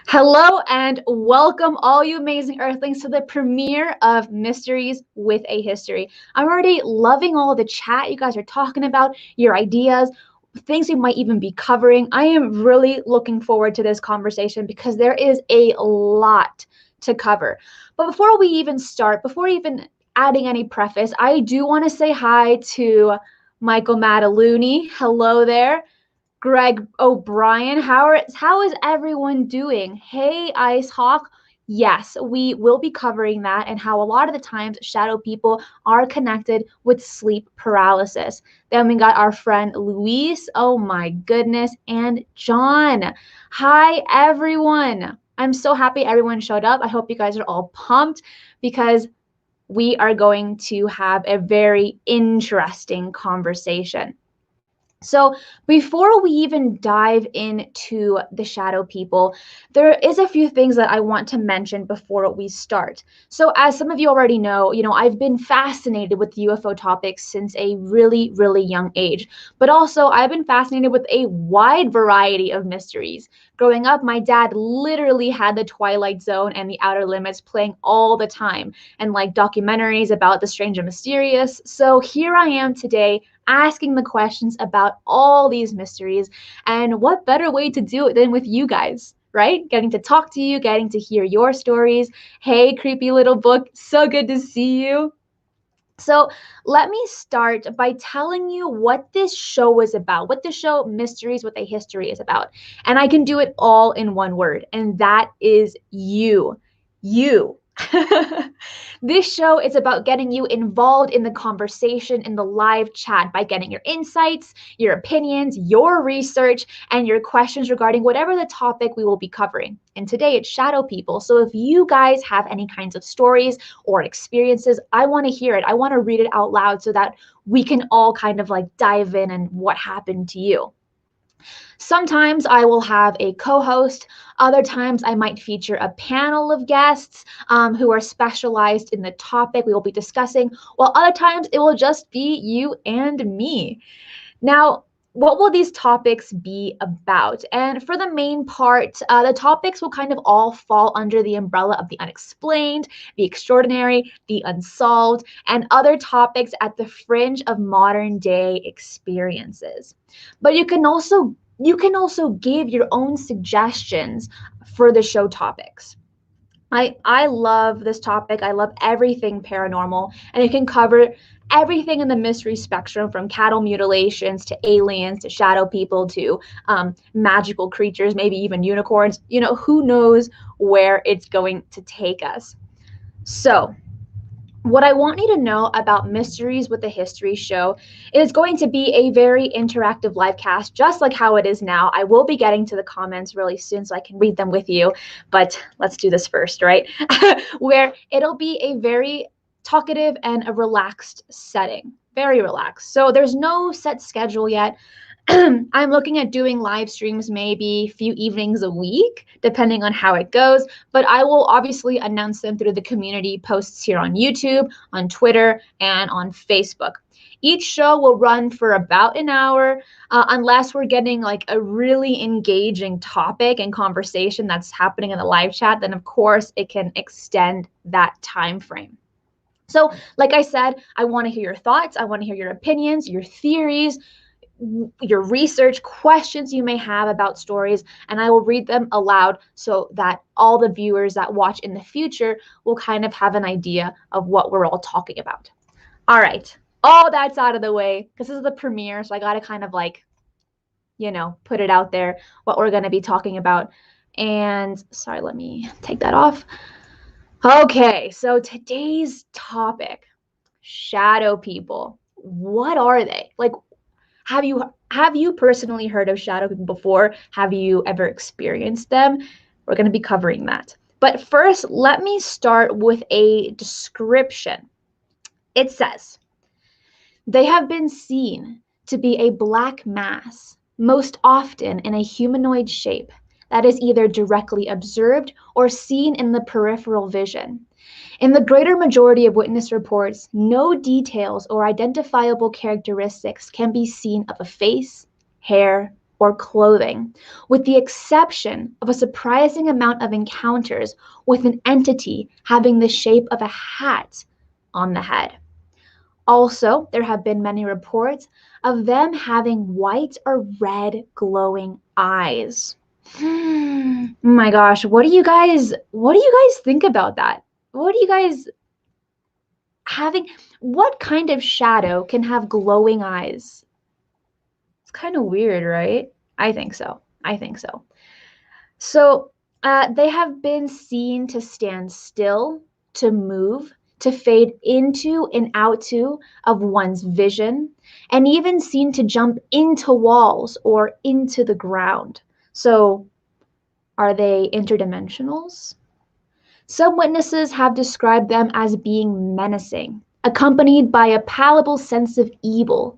Hello and welcome all you amazing earthlings to the premiere of Mysteries with a History. I'm already loving all the chat you guys are talking about, your ideas, things we might even be covering. I am really looking forward to this conversation because there is a lot to cover. But before we even start, before even adding any preface, I do want to say hi to Michael Mataluni. Hello there. Greg O'Brien, how is everyone doing? Hey, Ice Hawk. Yes, we will be covering that and how a lot of the times shadow people are connected with sleep paralysis. Then we got our friend Luis. Oh my goodness. And John. Hi, everyone. I'm so happy everyone showed up. I hope you guys are all pumped because we are going to have a very interesting conversation. So before we even dive into the shadow people, there is a few things that I want to mention before we start. So as some of you already know, I've been fascinated with UFO topics since a really, really young age. But also I've been fascinated with a wide variety of mysteries. Growing up, my dad literally had the Twilight Zone and the Outer Limits playing all the time and like documentaries about the strange and mysterious. So here I am today asking the questions about all these mysteries, and what better way to do it than with you guys, right? Getting to talk to you, getting to hear your stories. Hey, creepy little book, so good to see you. So let me start by telling you what this show is about, what the show Mysteries with a History is about. And I can do it all in one word, and that is you. You. This show is about getting you involved in the conversation in the live chat by getting your insights, your opinions, your research, and your questions regarding whatever the topic we will be covering. And today it's shadow people. So if you guys have any kinds of stories or experiences, I want to hear it. I want to read it out loud so that we can all kind of like dive in and what happened to you. Sometimes I will have a co-host. Other times I might feature a panel of guests who are specialized in the topic we will be discussing, while other times it will just be you and me. Now, what will these topics be about? And for the main part, the topics will kind of all fall under the umbrella of the unexplained, the extraordinary, the unsolved, and other topics at the fringe of modern day experiences. But you can also give your own suggestions for the show topics. I love this topic. I love everything paranormal, and it can cover everything in the mystery spectrum from cattle mutilations to aliens to shadow people to magical creatures, maybe even unicorns. Who knows where it's going to take us. So what I want you to know about Mysteries with a History show is going to be a very interactive live cast, just like how it is now. I will be getting to the comments really soon so I can read them with you, but let's do this first, right? Where it'll be a very talkative and a relaxed setting, very relaxed. So there's no set schedule yet. I'm looking at doing live streams maybe a few evenings a week, depending on how it goes. But I will obviously announce them through the community posts here on YouTube, on Twitter, and on Facebook. Each show will run for about an hour, unless we're getting like a really engaging topic and conversation that's happening in the live chat. Then, of course, it can extend that time frame. So, like I said, I want to hear your thoughts. I want to hear your opinions, your theories, your research, questions you may have about stories, and I will read them aloud so that all the viewers that watch in the future will kind of have an idea of what we're all talking about. All right, all that's out of the way because this is the premiere, so I got to kind of like, put it out there what we're going to be talking about. And sorry, let me take that off. Okay, so today's topic, shadow people. What are they? Like, have you personally heard of shadow people before? Have you ever experienced them? We're going to be covering that. But first, let me start with a description. It says, they have been seen to be a black mass, most often in a humanoid shape, that is either directly observed or seen in the peripheral vision. In the greater majority of witness reports, no details or identifiable characteristics can be seen of a face, hair, or clothing, with the exception of a surprising amount of encounters with an entity having the shape of a hat on the head. Also, there have been many reports of them having white or red glowing eyes. Oh my gosh, what do you guys think about that? What do you guys what kind of shadow can have glowing eyes? It's kind of weird, right? I think so. I think so. So they have been seen to stand still, to move, to fade into and out to of one's vision, and even seen to jump into walls or into the ground. So are they interdimensionals? Some witnesses have described them as being menacing, accompanied by a palpable sense of evil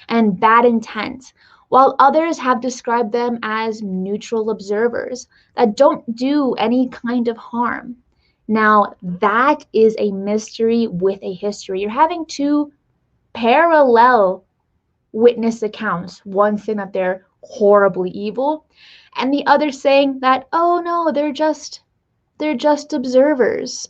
and bad intent, while others have described them as neutral observers that don't do any kind of harm. Now, that is a mystery with a history. You're having two parallel witness accounts, one saying that they're horribly evil, and the other saying that, oh no, they're just observers.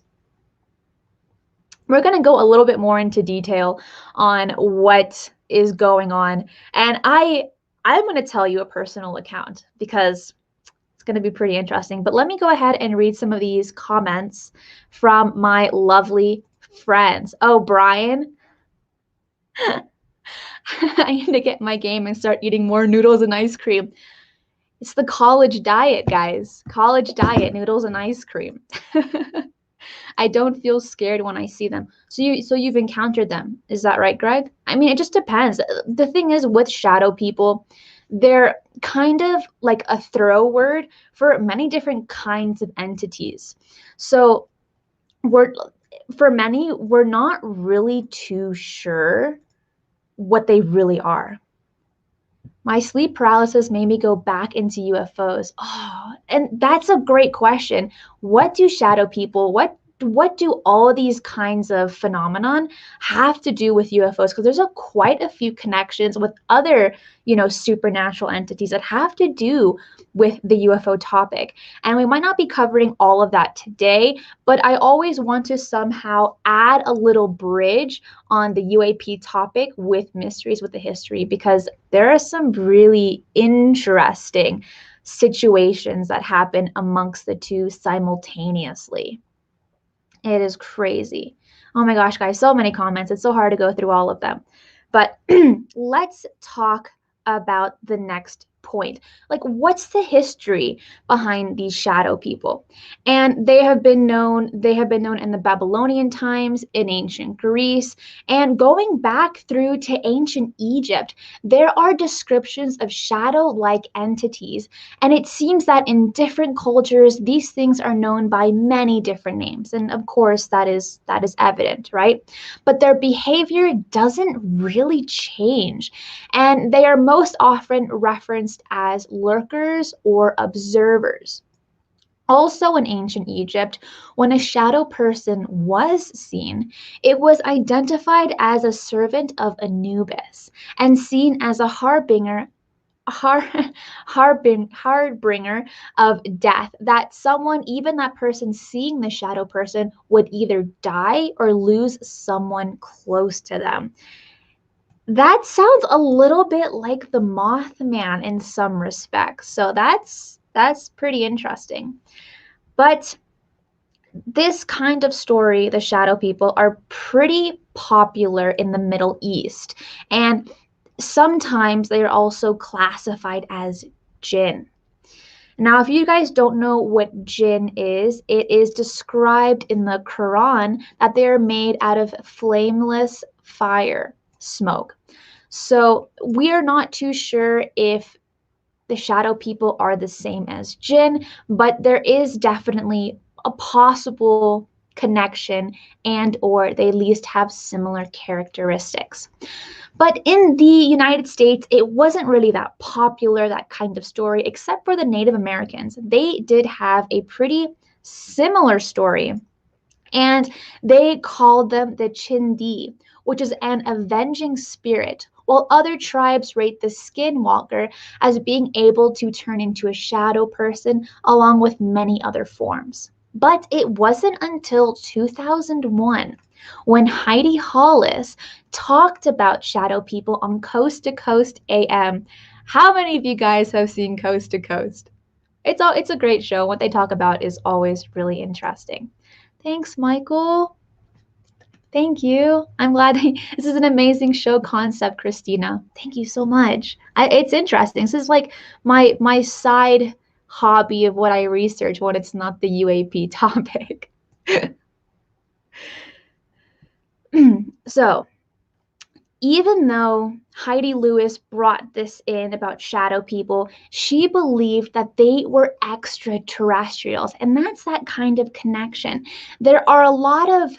We're going to go a little bit more into detail on what is going on. And I'm going to tell you a personal account because it's going to be pretty interesting. But let me go ahead and read some of these comments from my lovely friends. Oh, Brian, I need to get my game and start eating more noodles and ice cream. It's the college diet, guys. College diet, noodles and ice cream. I don't feel scared when I see them. So you've encountered them. Is that right, Greg? I mean, it just depends. The thing is with shadow people, they're kind of like a throw word for many different kinds of entities. So for many, we're not really too sure what they really are. My sleep paralysis made me go back into UFOs. Oh, and that's a great question. What do shadow people, what do all of these kinds of phenomenon have to do with UFOs? Because there's quite a few connections with other, supernatural entities that have to do with the UFO topic. And we might not be covering all of that today, but I always want to somehow add a little bridge on the UAP topic with mysteries with the history, because there are some really interesting situations that happen amongst the two simultaneously. It is crazy. Oh my gosh, guys, so many comments. It's so hard to go through all of them. But let's talk about the next point? Like, what's the history behind these shadow people? And they have been known in the Babylonian times, in ancient Greece, and going back through to ancient Egypt. There are descriptions of shadow-like entities, and it seems that in different cultures, these things are known by many different names. And of course, that is evident, right? But their behavior doesn't really change, and they are most often referenced as lurkers or observers. Also in ancient Egypt, when a shadow person was seen, it was identified as a servant of Anubis and seen as a har, harbinger of death, that someone, even that person seeing the shadow person, would either die or lose someone close to them. That sounds a little bit like the Mothman in some respects. So that's pretty interesting. But this kind of story, the shadow people, are pretty popular in the Middle East. And sometimes they are also classified as jinn. Now, if you guys don't know what jinn is, it is described in the Quran that they are made out of flameless fire, smoke. So we are not too sure if the shadow people are the same as jinn, but there is definitely a possible connection, and or they at least have similar characteristics. But in the United States, it wasn't really that popular, that kind of story, except for the Native Americans. They did have a pretty similar story, and they called them the Chindi, which is an avenging spirit, while other tribes rate the skinwalker as being able to turn into a shadow person along with many other forms. But it wasn't until 2001 when Heidi Hollis talked about shadow people on Coast to Coast AM. How many of you guys have seen Coast to Coast? It's a great show. What they talk about is always really interesting. Thanks, Michael. Thank you. I'm glad this is an amazing show concept, Cristina. Thank you so much. It's interesting. This is like my side hobby of what I research when it's not the UAP topic. So, even though Heidi Lewis brought this in about shadow people, she believed that they were extraterrestrials, and that's that kind of connection. There are a lot of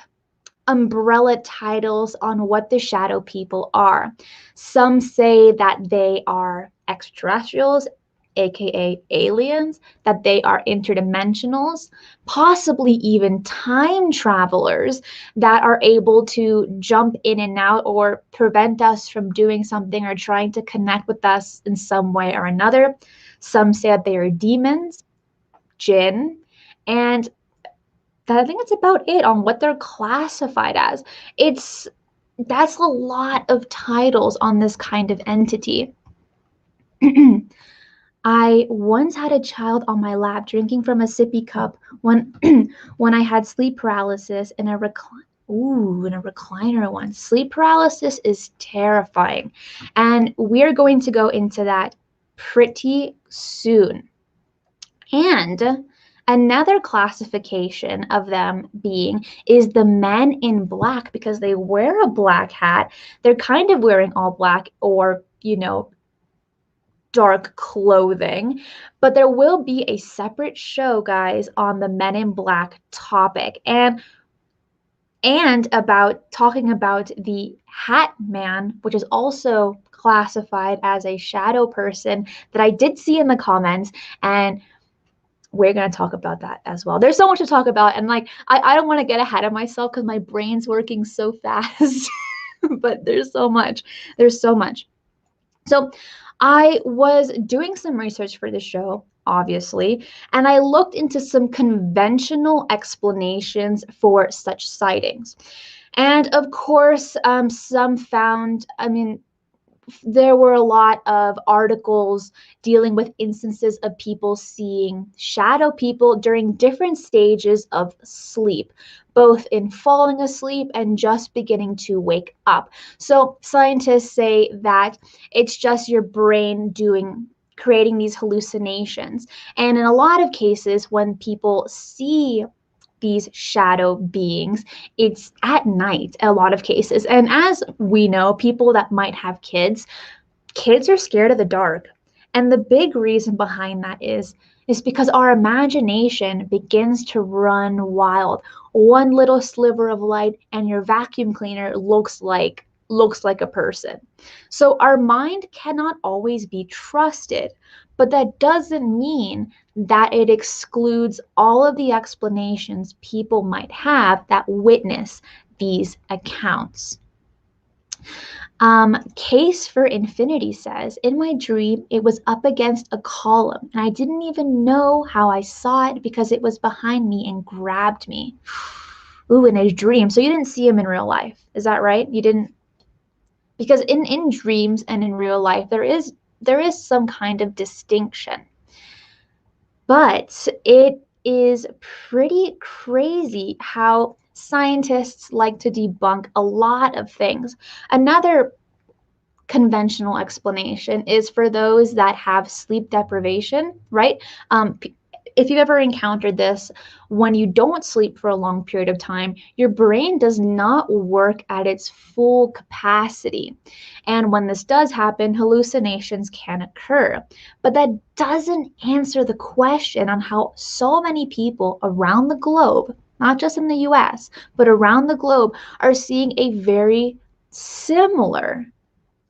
umbrella titles on what the shadow people are. Some say that they are extraterrestrials, aka aliens, that they are interdimensionals, possibly even time travelers that are able to jump in and out or prevent us from doing something or trying to connect with us in some way or another. Some say that they are demons, jinn, and I think that's about it on what they're classified as. That's a lot of titles on this kind of entity. I once had a child on my lap drinking from a sippy cup when when I had sleep paralysis in a recliner once. Sleep paralysis is terrifying, and we're going to go into that pretty soon. And another classification of them being is the men in black, because they wear a black hat. They're kind of wearing all black or, dark clothing. But there will be a separate show, guys, on the men in black topic. And about talking about the Hat Man, which is also classified as a shadow person that I did see in the comments, and we're going to talk about that as well. There's so much to talk about, and I don't want to get ahead of myself because my brain's working so fast. But there's so much. So I was doing some research for the show, obviously, and I looked into some conventional explanations for such sightings. And of course, some found, there were a lot of articles dealing with instances of people seeing shadow people during different stages of sleep, both in falling asleep and just beginning to wake up. So scientists say that it's just your brain doing creating these hallucinations. And in a lot of cases, when people see these shadow beings, it's at night in a lot of cases. And as we know, people that might have kids are scared of the dark. And the big reason behind that is because our imagination begins to run wild. One little sliver of light and your vacuum cleaner looks like a person. So our mind cannot always be trusted, but that doesn't mean that it excludes all of the explanations people might have that witness these accounts. Case for Infinity says, in my dream, it was up against a column, and I didn't even know how I saw it because it was behind me and grabbed me. Ooh, in a dream. So you didn't see him in real life. Is that right? You didn't, because in dreams and in real life, there is some kind of distinction. But it is pretty crazy how scientists like to debunk a lot of things. Another conventional explanation is for those that have sleep deprivation, right? If you've ever encountered this, when you don't sleep for a long period of time, your brain does not work at its full capacity. And when this does happen, hallucinations can occur. But that doesn't answer the question on how so many people around the globe, not just in the US, but around the globe, are seeing a very similar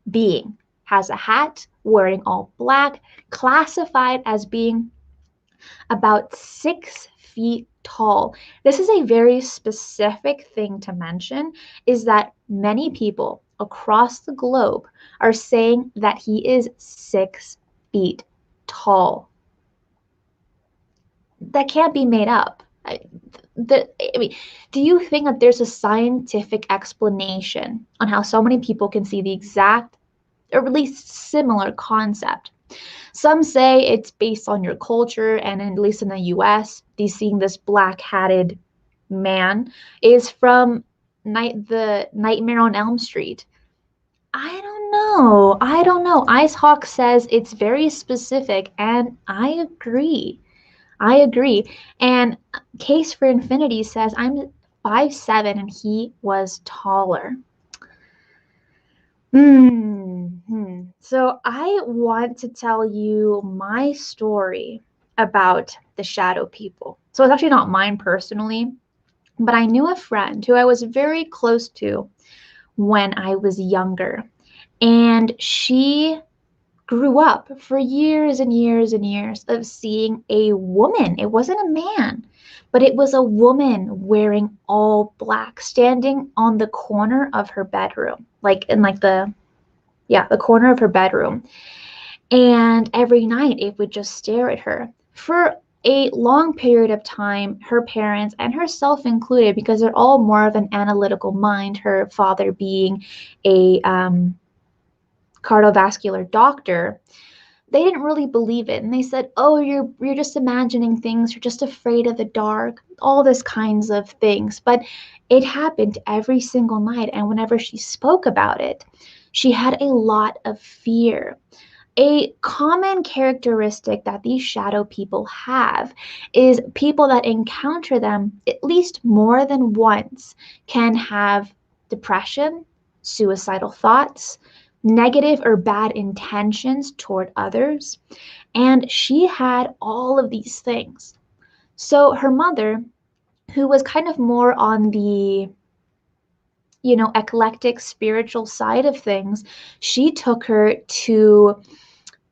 being. Has a hat, wearing all black, classified as being about 6 feet tall. This is a very specific thing to mention, is that many people across the globe are saying that he is 6 feet tall. That can't be made up. I mean, do you think that there's a scientific explanation on how so many people can see the exact, or at least similar concept? Some say it's based on your culture, and at least in the US, seeing this black-hatted man is from the Nightmare on Elm Street. I don't know. I don't know. Icehawk says it's very specific, and I agree. I agree. And Case for Infinity says I'm 5'7" and he was taller. So I want to tell you my story about the shadow people. So it's actually not mine personally, but I knew a friend who I was very close to when I was younger. And she grew up for years and years and years of seeing a woman. It wasn't a man, but it was a woman wearing all black, standing on the corner of her bedroom, the corner of her bedroom. And every night it would just stare at her. For a long period of time, her parents and herself included, because they're all more of an analytical mind, her father being a cardiovascular doctor, they didn't really believe it. And they said, oh, you're just imagining things, you're just afraid of the dark, all this kinds of things. But it happened every single night. And whenever she spoke about it, she had a lot of fear. A common characteristic that these shadow people have is people that encounter them at least more than once can have depression, suicidal thoughts, negative or bad intentions toward others. And she had all of these things. So her mother, who was kind of more on the eclectic spiritual side of things, she took her to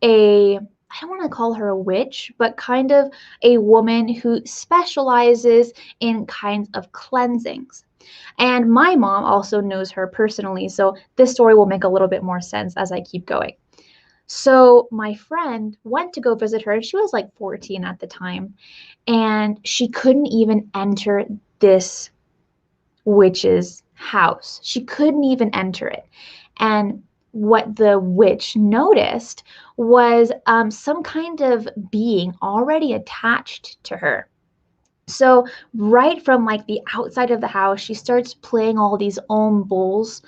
I don't want to call her a witch, but kind of a woman who specializes in kinds of cleansings. And my mom also knows her personally, so this story will make a little bit more sense as I keep going. So my friend went to go visit her, and she was like 14 at the time, and she couldn't even enter this witch's house. She couldn't even enter it. And what the witch noticed was some kind of being already attached to her. So right from like the outside of the house, she starts playing all these bowls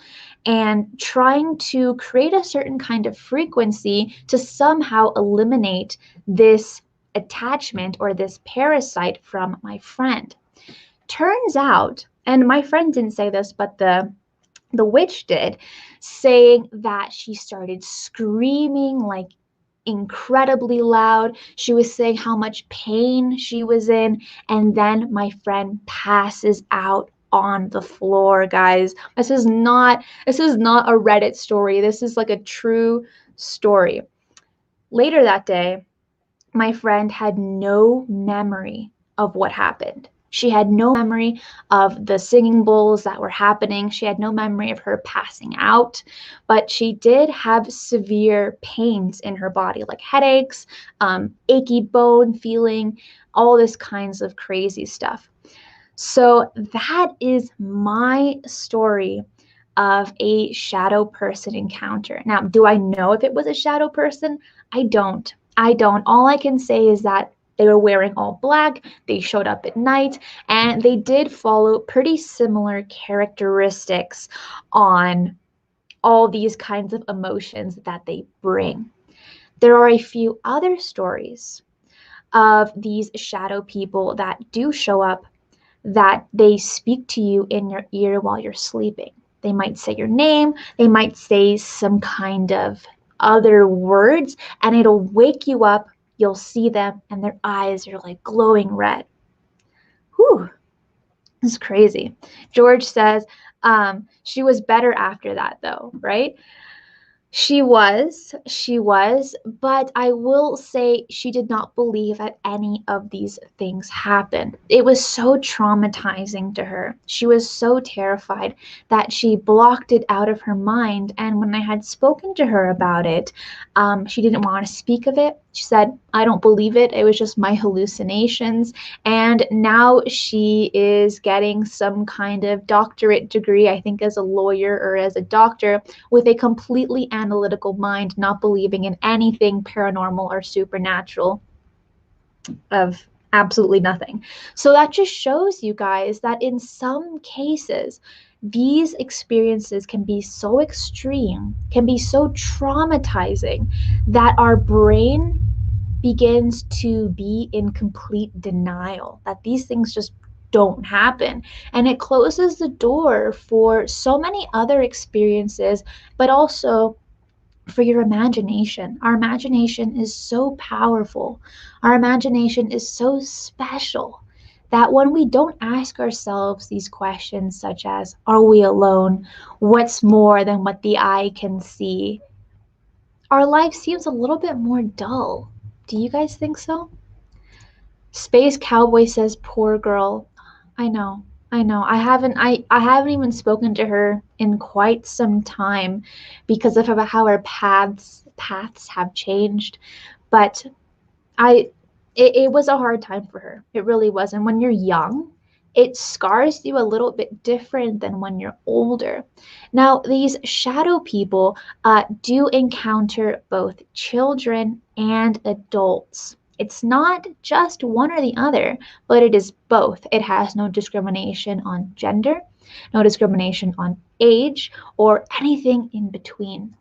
and trying to create a certain kind of frequency to somehow eliminate this attachment or this parasite from my friend. Turns out, and my friend didn't say this, but the witch did, saying that she started screaming like incredibly loud. She was saying how much pain she was in, and then my friend passes out on the floor, guys. This is not a Reddit story. This is like a true story. Later that day, my friend had no memory of what happened. She had no memory of the singing bowls that were happening. She had no memory of her passing out, but she did have severe pains in her body, like headaches, achy bone feeling, all this kinds of crazy stuff. So that is my story of a shadow person encounter. Now, do I know if it was a shadow person? I don't. All I can say is that they were wearing all black, they showed up at night, and they did follow pretty similar characteristics on all these kinds of emotions that they bring. There are a few other stories of these shadow people that do show up, that they speak to you in your ear while you're sleeping. They might say your name, they might say some kind of other words, and it'll wake you up. You'll see them, and their eyes are like glowing red. Whew, this is crazy. George says, she was better after that, though, right? She was, but I will say she did not believe that any of these things happened. It was so traumatizing to her. She was so terrified that she blocked it out of her mind. And when I had spoken to her about it, she didn't want to speak of it. She said, I don't believe it. It was just my hallucinations. And now she is getting some kind of doctorate degree, I think as a lawyer or as a doctor, with a completely analytical mind, not believing in anything paranormal or supernatural, of absolutely nothing. So that just shows you guys that in some cases, these experiences can be so extreme, can be so traumatizing, that our brain begins to be in complete denial that these things just don't happen. And it closes the door for so many other experiences, but also for your imagination. Our imagination is so powerful. Our imagination is so special that when we don't ask ourselves these questions, such as, are we alone? What's more than what the eye can see? Our life seems a little bit more dull. Do you guys think so? Space Cowboy says, poor girl. I know. I haven't even spoken to her in quite some time because of how our paths have changed. But I it was a hard time for her. It really was. And when you're young, it scars you a little bit different than when you're older. Now, these shadow people do encounter both children and adults. It's not just one or the other, but it is both. It has no discrimination on gender, no discrimination on age, or anything in between.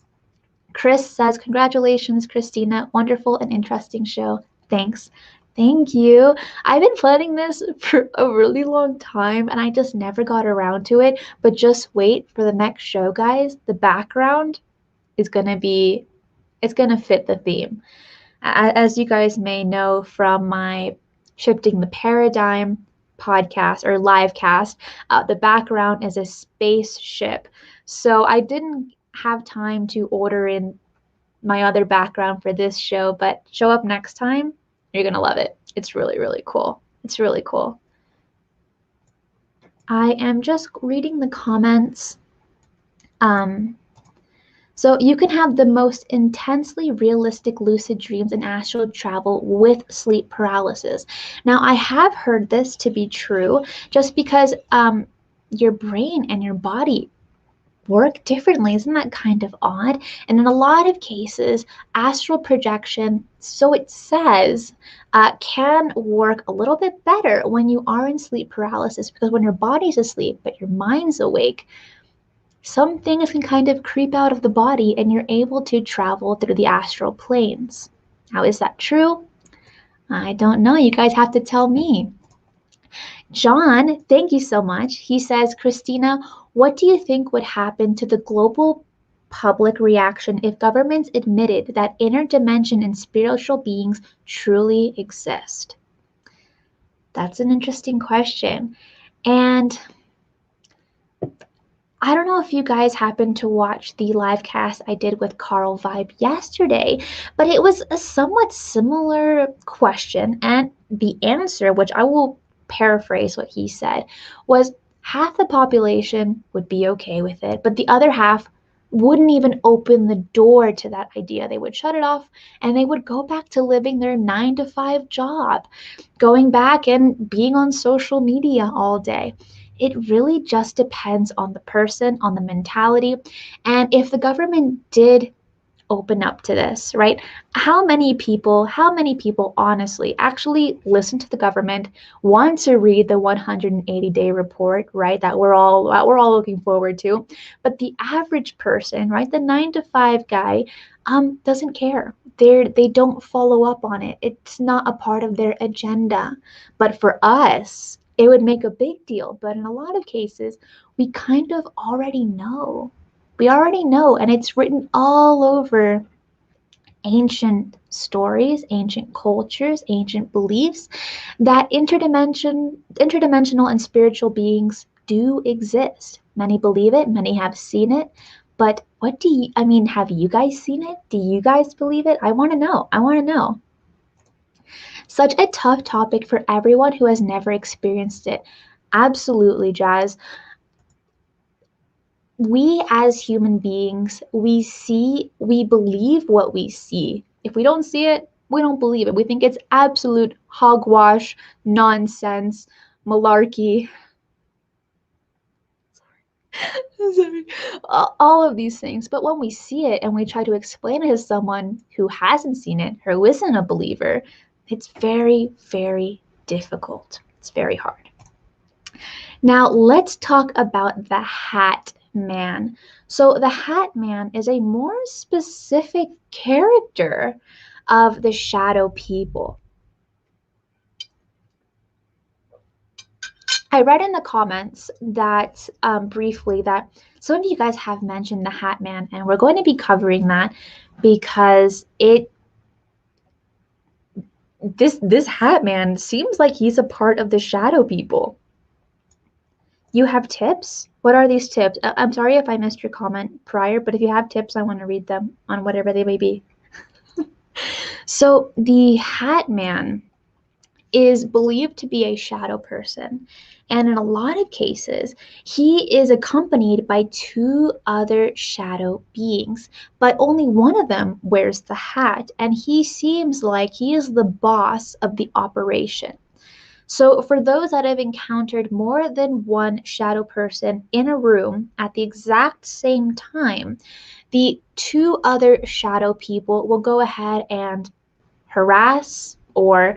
Chris says, congratulations, Cristina. Wonderful and interesting show. Thanks. Thank you. I've been planning this for a really long time and I just never got around to it. But just wait for the next show, guys. The background is going to be, it's going to fit the theme. As you guys may know from my Shifting the Paradigm podcast or live cast, the background is a spaceship. So I didn't have time to order in my other background for this show, but show up next time. You're going to love it. It's really, really cool. It's really cool. I am just reading the comments. So you can have the most intensely realistic lucid dreams and astral travel with sleep paralysis. Now, I have heard this to be true just because your brain and your body work differently. Isn't that kind of odd? And in a lot of cases, astral projection, so it says, can work a little bit better when you are in sleep paralysis, because when your body's asleep but your mind's awake, some things can kind of creep out of the body and you're able to travel through the astral planes. Now, is that true? I don't know. You guys have to tell me. John, thank you so much. He says, Christina, what do you think would happen to the global public reaction if governments admitted that interdimension and spiritual beings truly exist? That's an interesting question. And I don't know if you guys happened to watch the live cast I did with Carl Vibe yesterday, but it was a somewhat similar question. And the answer, which I will paraphrase what he said, was half the population would be okay with it, but the other half wouldn't even open the door to that idea. They would shut it off and they would go back to living their 9 to 5 job, going back and being on social media all day. It really just depends on the person, on the mentality. And if the government did open up to this, right? How many people honestly actually listen to the government, want to read the 180-day report, right? That we're all looking forward to. But the average person, right? The 9 to 5 guy, doesn't care. They don't follow up on it. It's not a part of their agenda. But for us, it would make a big deal. But in a lot of cases, we kind of already know. We already know, and it's written all over ancient stories, ancient cultures, ancient beliefs, that interdimensional and spiritual beings do exist. Many believe it, many have seen it. But have you guys seen it? Do you guys believe it? I want to know. I want to know. Such a tough topic for everyone who has never experienced it. Absolutely, Jazz. We as human beings, we believe what we see. If we don't see it, we don't believe it. We think it's absolute hogwash, nonsense, malarkey. Sorry. All of these things. But when we see it and we try to explain it to someone who hasn't seen it, who isn't a believer, it's very, very difficult. It's very hard. Now, let's talk about the Hat Man. So the Hat Man is a more specific character of the shadow people. I read in the comments that briefly that some of you guys have mentioned the Hat Man, and we're going to be covering that because this Hat Man seems like he's a part of the shadow people. You have tips? What are these tips? I'm sorry if I missed your comment prior, but if you have tips, I want to read them on whatever they may be. So the Hat Man is believed to be a shadow person. And in a lot of cases, he is accompanied by 2 other shadow beings, but only one of them wears the hat, and he seems like he is the boss of the operation. So for those that have encountered more than one shadow person in a room at the exact same time, the 2 other shadow people will go ahead and harass or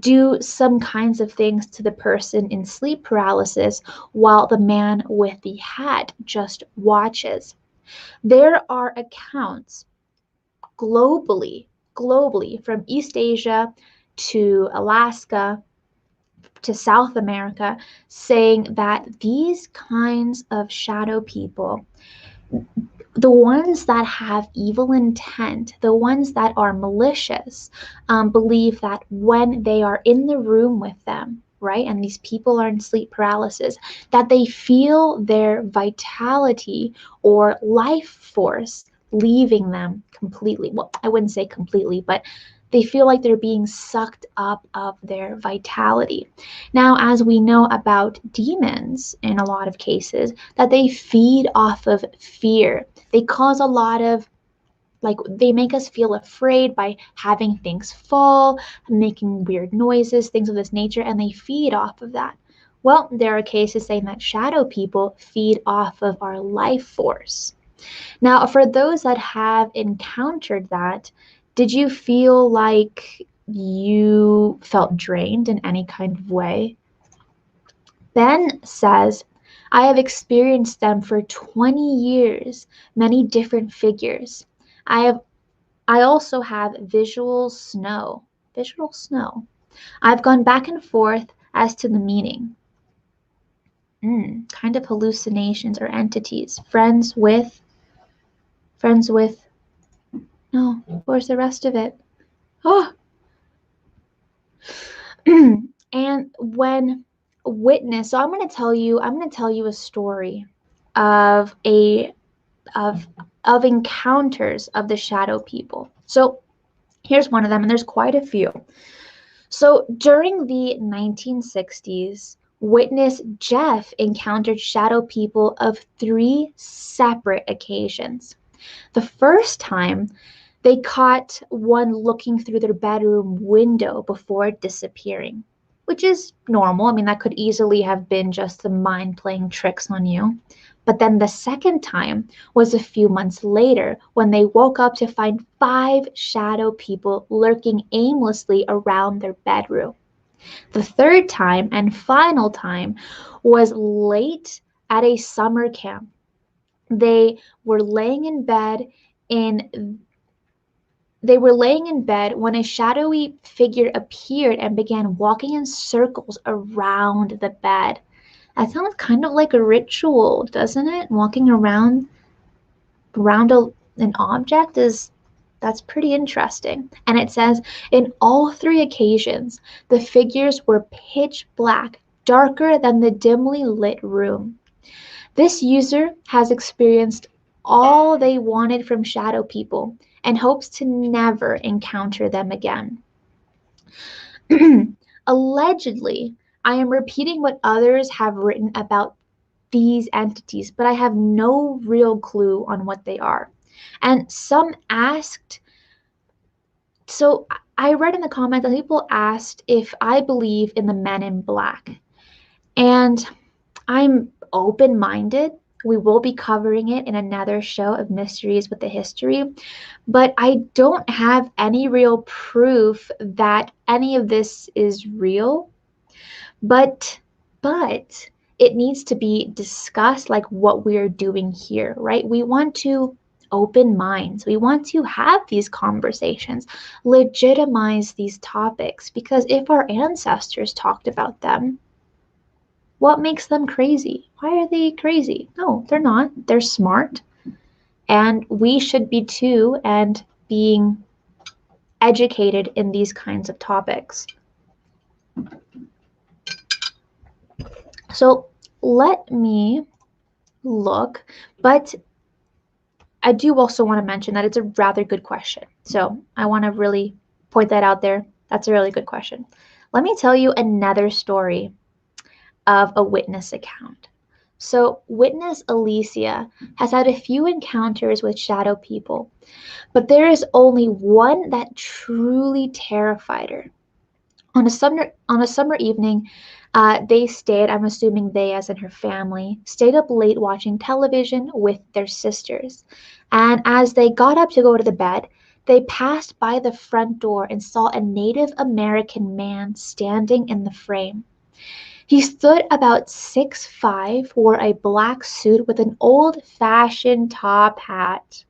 do some kinds of things to the person in sleep paralysis while the man with the hat just watches. There are accounts globally from East Asia to Alaska to South America, saying that these kinds of shadow people, the ones that have evil intent, the ones that are malicious, believe that when they are in the room with them, right, and these people are in sleep paralysis, that they feel their vitality or life force leaving them completely. Well, I wouldn't say completely, but they feel like they're being sucked up of their vitality. Now, as we know about demons in a lot of cases, that they feed off of fear. They cause a lot of, they make us feel afraid by having things fall, making weird noises, things of this nature, and they feed off of that. Well, there are cases saying that shadow people feed off of our life force. Now, for those that have encountered that, did you feel like you felt drained in any kind of way? Ben says, I have experienced them for 20 years, many different figures. I also have visual snow. Visual snow. I've gone back and forth as to the meaning. Kind of hallucinations or entities. Friends with, no, where's the rest of it? Oh, and when witness, so I'm going to tell you a story of a of encounters of the shadow people. So here's one of them, and there's quite a few. So during the 1960s, witness Jeff encountered shadow people of 3 separate occasions. The first time, they caught one looking through their bedroom window before disappearing, which is normal. I mean, that could easily have been just the mind playing tricks on you. But then the second time was a few months later when they woke up to find 5 shadow people lurking aimlessly around their bedroom. The third time and final time was late at a summer camp. They were laying in bed in They were laying in bed when a shadowy figure appeared and began walking in circles around the bed. That sounds kind of like a ritual, doesn't it? Walking around an object that's pretty interesting. And it says in all 3 occasions, the figures were pitch black, darker than the dimly lit room. This user has experienced all they wanted from shadow people and hopes to never encounter them again. Allegedly, I am repeating what others have written about these entities, but I have no real clue on what they are. And some asked, so I read in the comments that people asked if I believe in the men in black. And I'm open minded. We will be covering it in another show of Mysteries with the History, but I don't have any real proof that any of this is real. But it needs to be discussed like what we're doing here, right? We want to open minds. We want to have these conversations, legitimize these topics, because if our ancestors talked about them, what makes them crazy? Why are they crazy? No, they're not. They're smart. And we should be too, and being educated in these kinds of topics. So let me look, but I do also want to mention that it's a rather good question. So I want to really point that out there. That's a really good question. Let me tell you another story of a witness account. So, witness Alicia has had a few encounters with shadow people, but there is only one that truly terrified her. On a summer evening, they stayed, I'm assuming they as in her family, stayed up late watching television with their sisters. And as they got up to go to the bed, they passed by the front door and saw a Native American man standing in the frame. He stood about 6'5", wore a black suit with an old-fashioned top hat,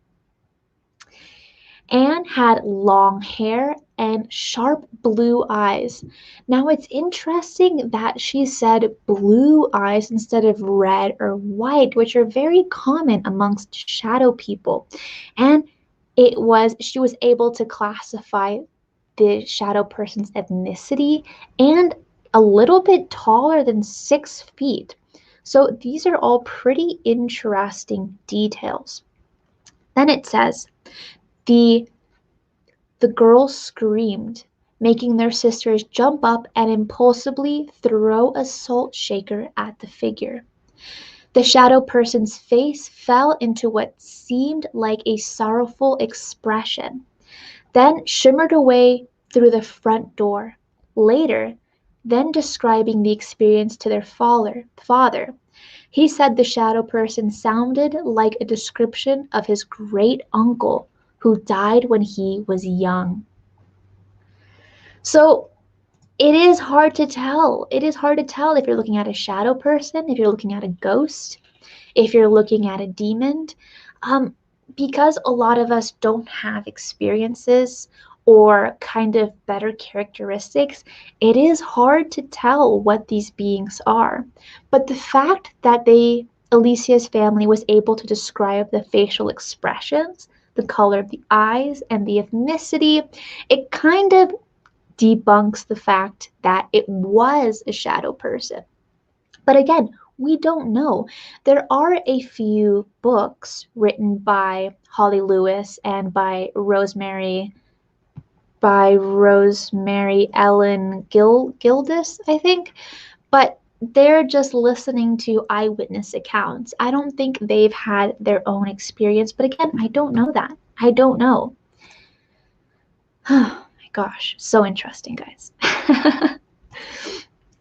and had long hair and sharp blue eyes. Now it's interesting that she said blue eyes instead of red or white, which are very common amongst shadow people. And she was able to classify the shadow person's ethnicity and a little bit taller than 6 feet. So these are all pretty interesting details. Then it says, the girls screamed, making their sisters jump up and impulsively throw a salt shaker at the figure. The shadow person's face fell into what seemed like a sorrowful expression, then shimmered away through the front door. Later, then describing the experience to their father. He said the shadow person sounded like a description of his great uncle who died when he was young. So it is hard to tell. It is hard to tell if you're looking at a shadow person, if you're looking at a ghost, if you're looking at a demon. Um, because a lot of us don't have experiences or kind of better characteristics, it is hard to tell what these beings are. But the fact that Alicia's family was able to describe the facial expressions, the color of the eyes, and the ethnicity, it kind of debunks the fact that it was a shadow person. But again, we don't know. There are a few books written by Holly Lewis and by Rosemary Ellen Gildas, I think, but they're just listening to eyewitness accounts. I don't think they've had their own experience, but again, I don't know that. I don't know. Oh my gosh, so interesting, guys.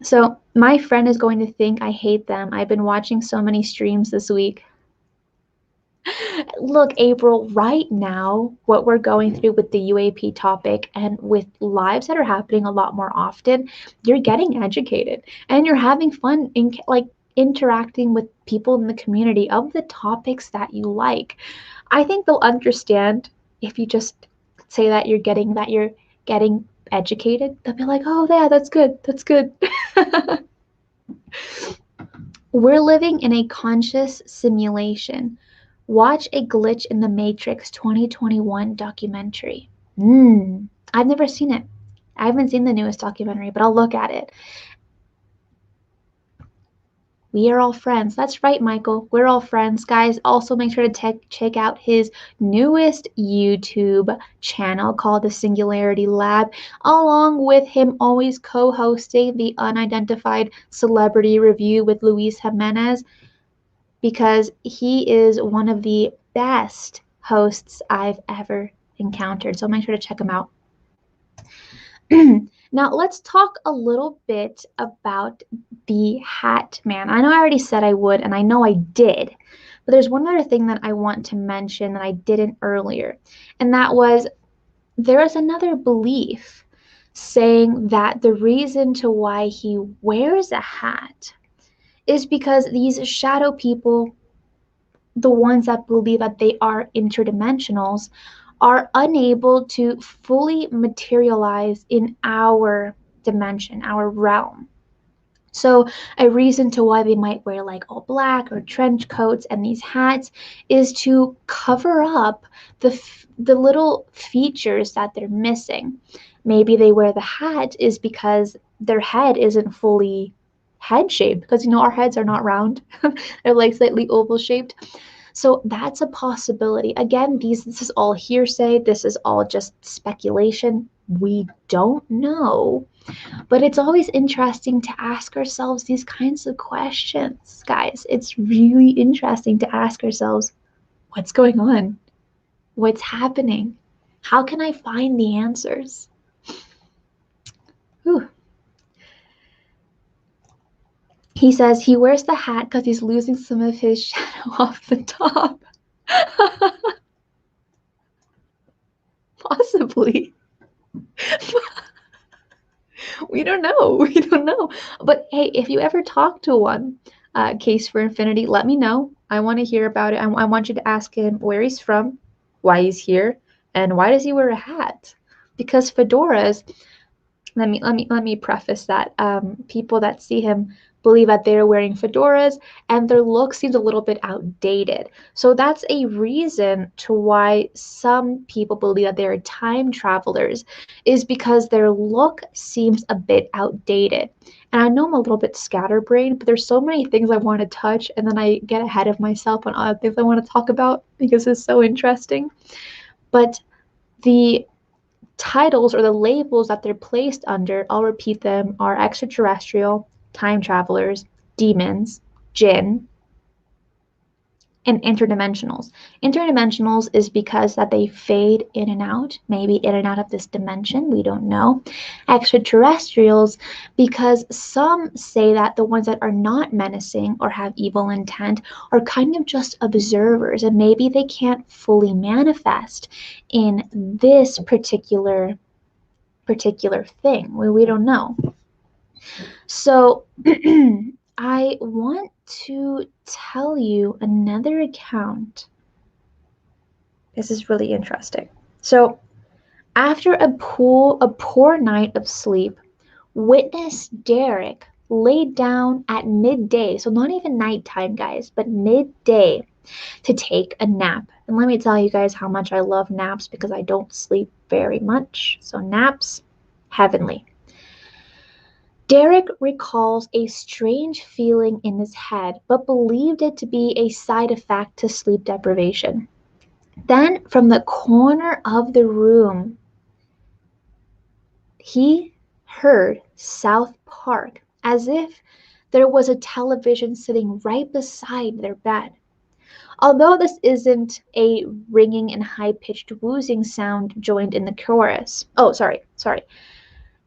So my friend is going to think I hate them. I've been watching so many streams this week. Look, April, right now, what we're going through with the UAP topic and with lives that are happening a lot more often, you're getting educated and you're having fun in like interacting with people in the community of the topics that you like. I think they'll understand if you just say that you're getting educated. They'll be like, "Oh, yeah, that's good. That's good." We're living in a conscious simulation. Watch a Glitch in the Matrix 2021 documentary. I've never seen it. I haven't seen the newest documentary, but I'll look at it. We are all friends. That's right, Michael. We're all friends, guys. Also, make sure to check out his newest YouTube channel called The Singularity Lab, along with him always co-hosting the Unidentified Celebrity Review with Luis Jimenez, because he is one of the best hosts I've ever encountered. So make sure to check him out. Now, let's talk a little bit about the Hat Man. I know I already said I would, and I know I did, but there's one other thing that I want to mention that I didn't earlier, and that was there is another belief saying that the reason to why he wears a hat is because these shadow people, the ones that believe that they are interdimensionals, are unable to fully materialize in our dimension, our realm. So, a reason to why they might wear like all black or trench coats and these hats is to cover up the little features that they're missing. Maybe they wear the hat is because their head isn't fully head shaped, because our heads are not round. They're like slightly oval shaped. So that's a possibility. Again, this is all hearsay. This is all just speculation. We don't know. But it's always interesting to ask ourselves these kinds of questions, guys. It's really interesting to ask ourselves, what's going on? What's happening? How can I find the answers? Whew. He says he wears the hat because he's losing some of his shadow off the top. Possibly. We don't know. We don't know. But hey, if you ever talk to one, Case for Infinity, let me know. I want to hear about it. I want you to ask him where he's from, why he's here, and why does he wear a hat? Because fedoras, let me preface that. People that see him believe that they're wearing fedoras and their look seems a little bit outdated. So that's a reason to why some people believe that they're time travelers, is because their look seems a bit outdated. And I know I'm a little bit scatterbrained, but there's so many things I want to touch, and then I get ahead of myself on other things I want to talk about because it's so interesting. But the titles or the labels that they're placed under, I'll repeat them, are extraterrestrial, time travelers, demons, jinn, and interdimensionals. Interdimensionals is because that they fade in and out, maybe in and out of this dimension, we don't know. Extraterrestrials, because some say that the ones that are not menacing or have evil intent are kind of just observers, and maybe they can't fully manifest in this particular thing. We don't know. So I want to tell you another account. This is really interesting. So after a poor night of sleep, witness Derek laid down at midday, so not even nighttime, guys, but midday, to take a nap. And let me tell you guys how much I love naps because I don't sleep very much. So naps, heavenly. Derek recalls a strange feeling in his head, but believed it to be a side effect to sleep deprivation. Then, from the corner of the room, he heard South Park, as if there was a television sitting right beside their bed. Although this isn't a ringing and high-pitched wheezing sound joined in the chorus. Oh, sorry.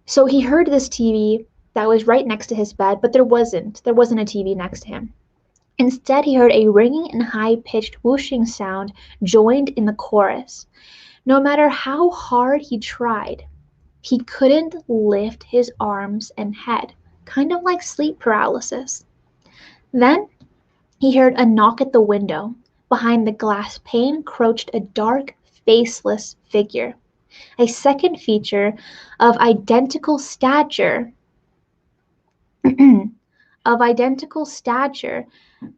So he heard this TV that was right next to his bed, but there wasn't a TV next to him. Instead, he heard a ringing and high-pitched whooshing sound joined in the chorus. No matter how hard he tried, he couldn't lift his arms and head, kind of like sleep paralysis. Then he heard a knock at the window. Behind the glass pane crouched a dark, faceless figure. A second feature of identical stature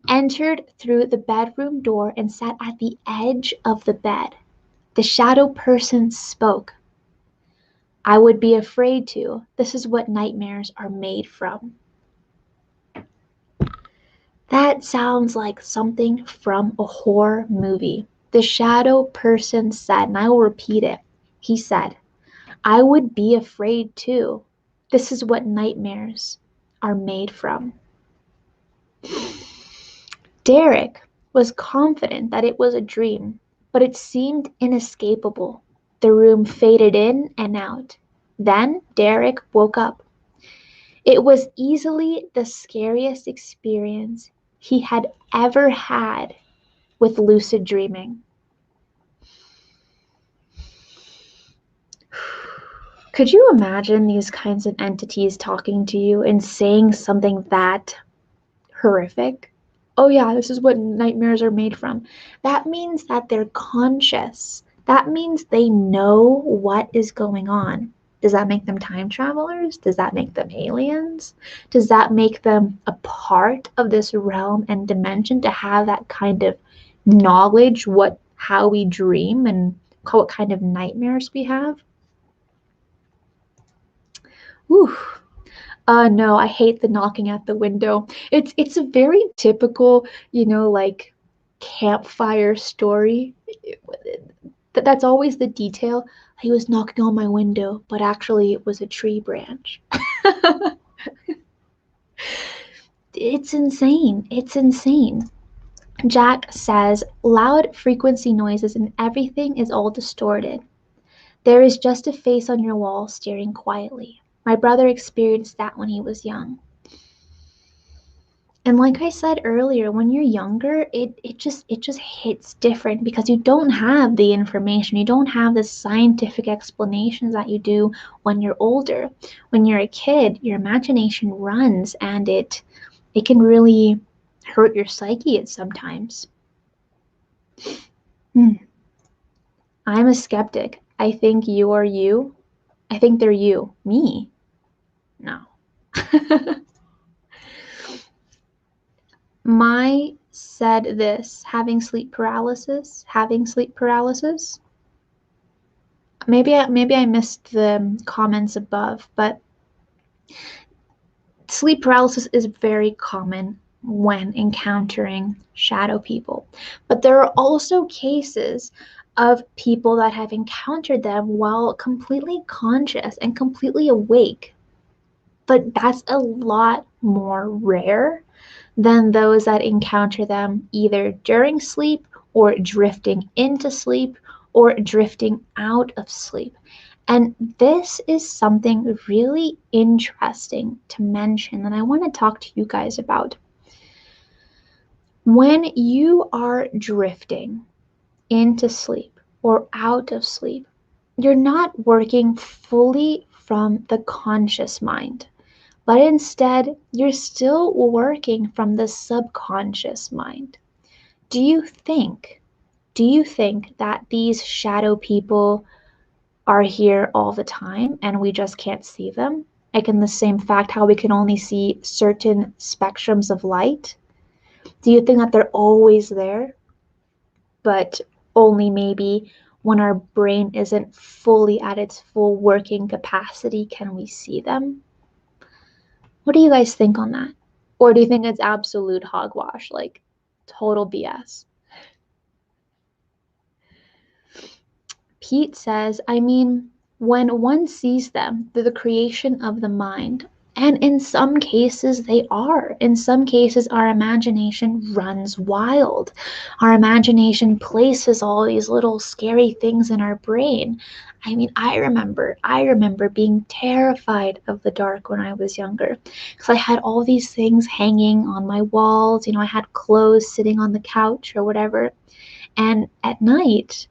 entered through the bedroom door and sat at the edge of the bed. The shadow person spoke. I would be afraid to. This is what nightmares are made from. That sounds like something from a horror movie. The shadow person said, and I will repeat it. He said, I would be afraid too. This is what nightmares are made from. Derek was confident that it was a dream, but it seemed inescapable. The room faded in and out. Then Derek woke up. It was easily the scariest experience he had ever had with lucid dreaming. Could you imagine these kinds of entities talking to you and saying something that horrific? Oh yeah, this is what nightmares are made from. That means that they're conscious. That means they know what is going on. Does that make them time travelers? Does that make them aliens? Does that make them a part of this realm and dimension to have that kind of knowledge, how we dream and what kind of nightmares we have? Whew. No, I hate the knocking at the window. It's a very typical, like campfire story. That's always the detail. He was knocking on my window, but actually it was a tree branch. It's insane. It's insane. Jack says, loud frequency noises and everything is all distorted. There is just a face on your wall staring quietly. My brother experienced that when he was young. And like I said earlier, when you're younger, it just hits different because you don't have the information. You don't have the scientific explanations that you do when you're older. When you're a kid, your imagination runs and it can really hurt your psyche at sometimes. I'm a skeptic. I think you are you. I think they're you. Me? No. Mai said this, having sleep paralysis. Maybe I missed the comments above, but sleep paralysis is very common when encountering shadow people. But there are also cases of people that have encountered them while completely conscious and completely awake. But that's a lot more rare than those that encounter them either during sleep or drifting into sleep or drifting out of sleep. And this is something really interesting to mention that I want to talk to you guys about. When you are drifting into sleep or out of sleep, you're not working fully from the conscious mind, but instead you're still working from the subconscious mind. Do you think that these shadow people are here all the time and we just can't see them? Like in the same fact how we can only see certain spectrums of light? Do you think that they're always there, but only maybe when our brain isn't fully at its full working capacity can we see them? What do you guys think on that? Or do you think it's absolute hogwash, like total BS? Pete says, I mean, when one sees them, they're the creation of the mind. And in some cases, they are. In some cases, our imagination runs wild. Our imagination places all these little scary things in our brain. I mean, I remember being terrified of the dark when I was younger because I had all these things hanging on my walls. You know, I had clothes sitting on the couch or whatever. And at night,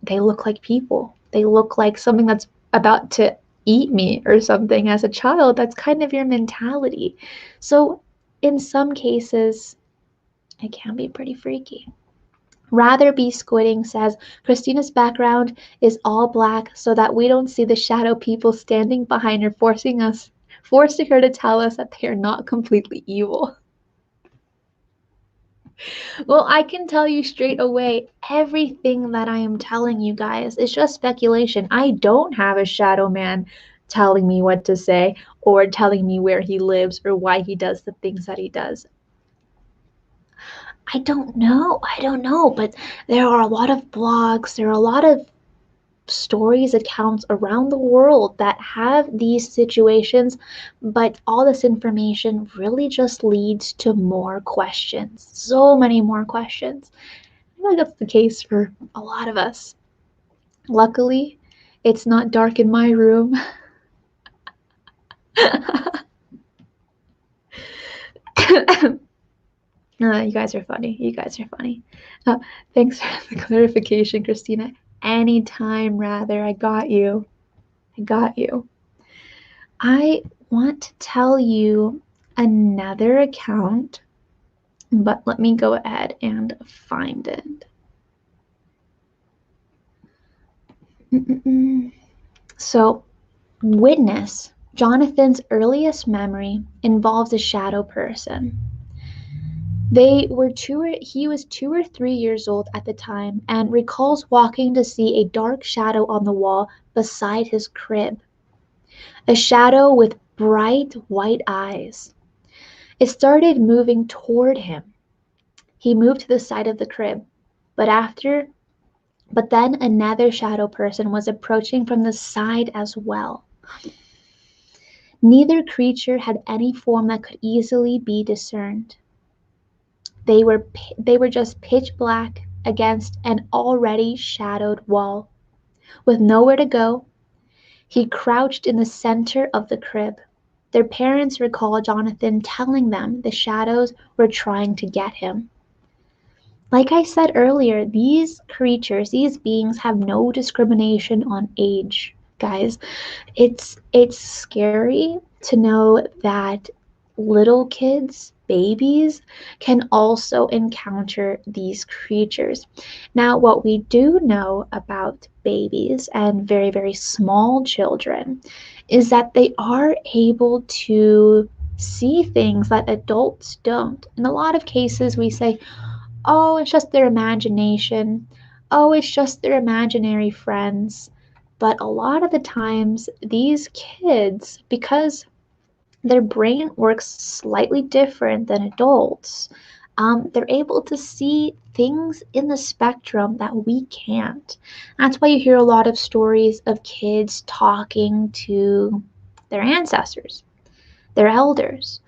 they look like people. They look like something that's about to eat me or something. As a child, that's kind of your mentality. So, in some cases, it can be pretty freaky. Rather Be Squidding says Christina's background is all black so that we don't see the shadow people standing behind her, forcing her to tell us that they are not completely evil. Well, I can tell you straight away, everything that I am telling you guys is just speculation. I don't have a shadow man telling me what to say or telling me where he lives or why he does the things that he does. I don't know, but there are a lot of blogs, there are a lot of stories, accounts around the world that have these situations, but all this information really just leads to more questions. So many more questions. I feel like that's the case for a lot of us. Luckily, it's not dark in my room. You guys are funny. You guys are funny. Thanks for the clarification, Christina. Anytime, rather. I got you. I got you. I want to tell you another account, but let me go ahead and find it. So, witness Jonathan's earliest memory involves a shadow person. He was 2 or 3 years old at the time and recalls walking to see a dark shadow on the wall beside his crib. A shadow with bright white eyes. It started moving toward him. He moved to the side of the crib, but then another shadow person was approaching from the side as well. Neither creature had any form that could easily be discerned. They were just pitch black against an already shadowed wall. With nowhere to go, he crouched in the center of the crib. Their parents recall Jonathan telling them the shadows were trying to get him. Like I said earlier, these creatures, these beings have no discrimination on age, guys. It's scary to know that little kids, babies, can also encounter these creatures. Now, what we do know about babies and very, very small children is that they are able to see things that adults don't. In a lot of cases, we say, oh, it's just their imagination. Oh, it's just their imaginary friends. But a lot of the times, these kids, because their brain works slightly different than adults, they're able to see things in the spectrum that we can't. That's why you hear a lot of stories of kids talking to their ancestors, their elders,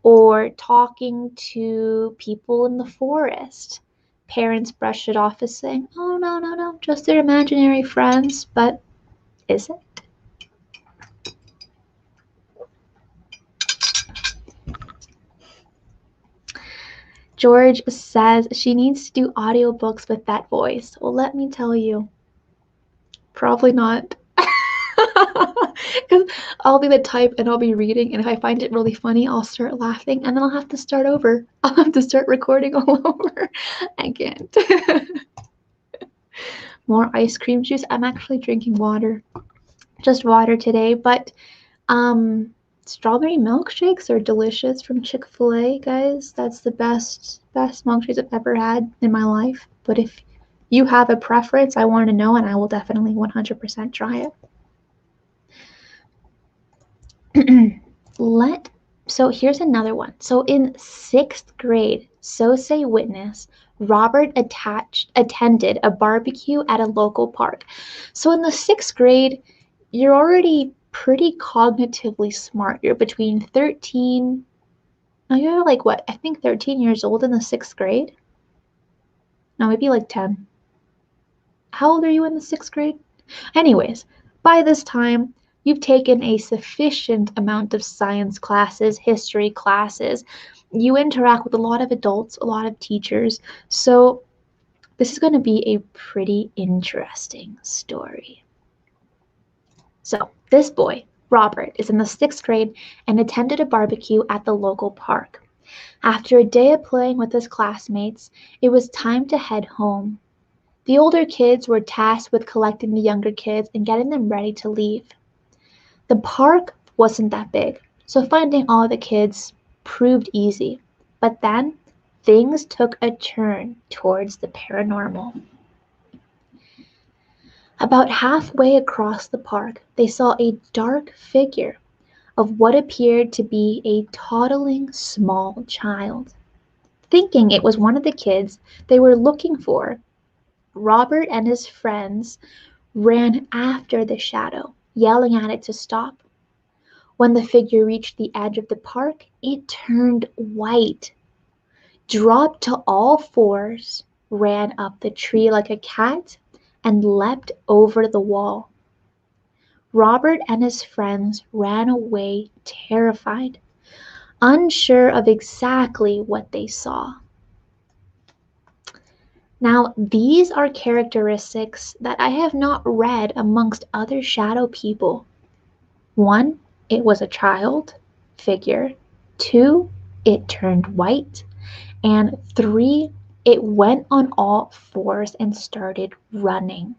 or talking to people in the forest. Parents brush it off as saying, oh, no, no, no, just their imaginary friends, but is it? George says she needs to do audiobooks with that voice. Well, let me tell you, probably not. Because I'll be the type and I'll be reading, and if I find it really funny, I'll start laughing, and then I'll have to start over. I'll have to start recording all over. I can't. More ice cream juice. I'm actually drinking water. Just water today, but strawberry milkshakes are delicious from Chick-fil-A, guys. That's the best milkshakes I've ever had in my life. But if you have a preference, I want to know, and I will definitely 100% try it. So here's another one. So in 6th grade, so say witness, Robert attended a barbecue at a local park. So in the 6th grade, you're already pretty cognitively smart. You're between 13, no, you're like what? I think 13 years old in the 6th grade. No, maybe like 10. How old are you in the 6th grade? Anyways, by this time, you've taken a sufficient amount of science classes, history classes. You interact with a lot of adults, a lot of teachers. So this is going to be a pretty interesting story. So this boy, Robert, is in the 6th grade and attended a barbecue at the local park. After a day of playing with his classmates, it was time to head home. The older kids were tasked with collecting the younger kids and getting them ready to leave. The park wasn't that big, so finding all the kids proved easy. But then, things took a turn towards the paranormal. About halfway across the park, they saw a dark figure of what appeared to be a toddling small child. Thinking it was one of the kids they were looking for, Robert and his friends ran after the shadow, yelling at it to stop. When the figure reached the edge of the park, it turned white, dropped to all fours, ran up the tree like a cat, and leapt over the wall. Robert and his friends ran away terrified, unsure of exactly what they saw. Now, these are characteristics that I have not read amongst other shadow people. 1, it was a child figure. 2, it turned white. And 3, it went on all fours and started running.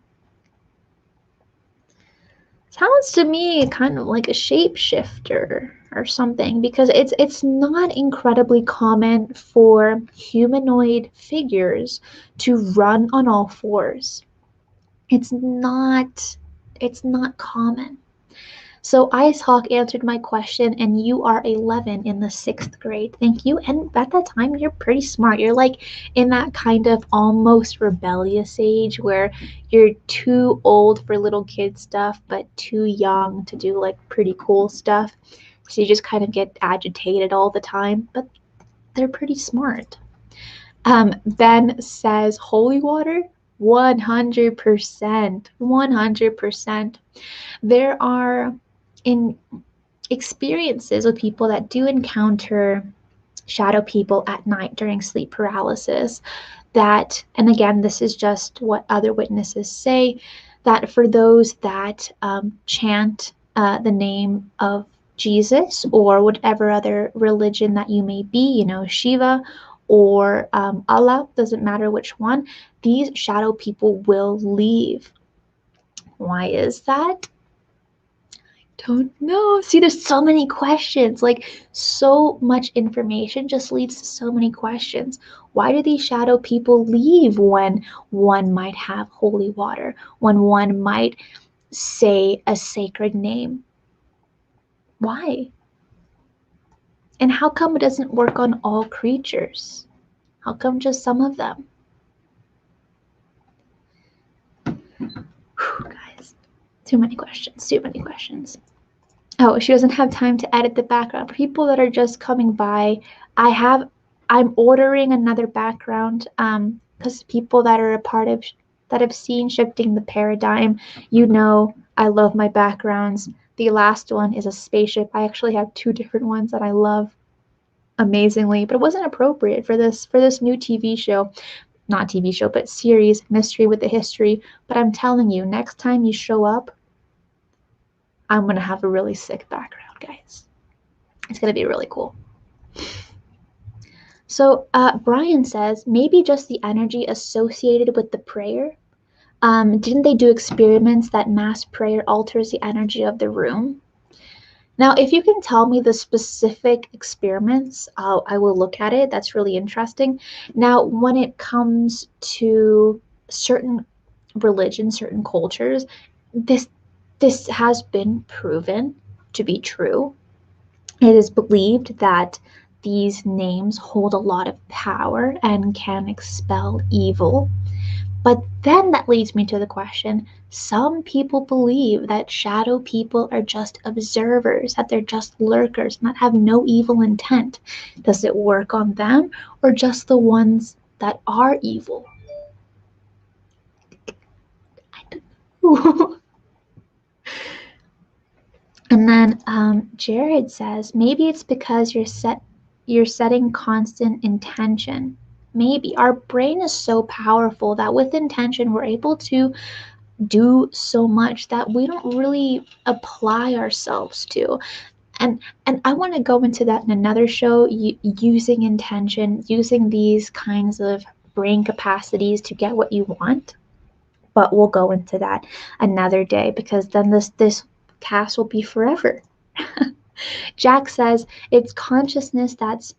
Sounds to me kind of like a shapeshifter or something, because it's not incredibly common for humanoid figures to run on all fours. It's not common. So Ice Hawk answered my question, and you are 11 in the 6th grade. Thank you. And at that time, you're pretty smart. You're like in that kind of almost rebellious age where you're too old for little kid stuff, but too young to do like pretty cool stuff. So you just kind of get agitated all the time, but they're pretty smart. Ben says holy water, 100%. 100%. There are in experiences with people that do encounter shadow people at night during sleep paralysis that, and again, this is just what other witnesses say, that for those that chant the name of Jesus or whatever other religion that you may be, Shiva or Allah, doesn't matter which one, these shadow people will leave. Why is that? Don't know. See, there's so many questions. Like, so much information just leads to so many questions. Why do these shadow people leave when one might have holy water, when one might say a sacred name? Why? And how come it doesn't work on all creatures? How come just some of them? Whew, guys, too many questions, too many questions. Oh, she doesn't have time to edit the background. For people that are just coming by, I'm ordering another background because people that are a part of that have seen Shifting the Paradigm, I love my backgrounds. The last one is a spaceship. I actually have two different ones that I love amazingly, but it wasn't appropriate for this new TV show. Not TV show, but series, Mystery with a History. But I'm telling you, next time you show up, I'm going to have a really sick background, guys. It's going to be really cool. So Brian says, maybe just the energy associated with the prayer. Didn't they do experiments that mass prayer alters the energy of the room? Now, if you can tell me the specific experiments, I will look at it. That's really interesting. Now, when it comes to certain religions, certain cultures, this has been proven to be true. It is believed that these names hold a lot of power and can expel evil. But then that leads me to the question, some people believe that shadow people are just observers, that they're just lurkers, that have no evil intent. Does it work on them or just the ones that are evil? I don't know. And then Jared says, maybe it's because you're setting constant intention. Maybe our brain is so powerful that with intention we're able to do so much that we don't really apply ourselves to. And I want to go into that in another show, using intention, using these kinds of brain capacities to get what you want. But we'll go into that another day because then this cast will be forever. Jack says it's consciousness that's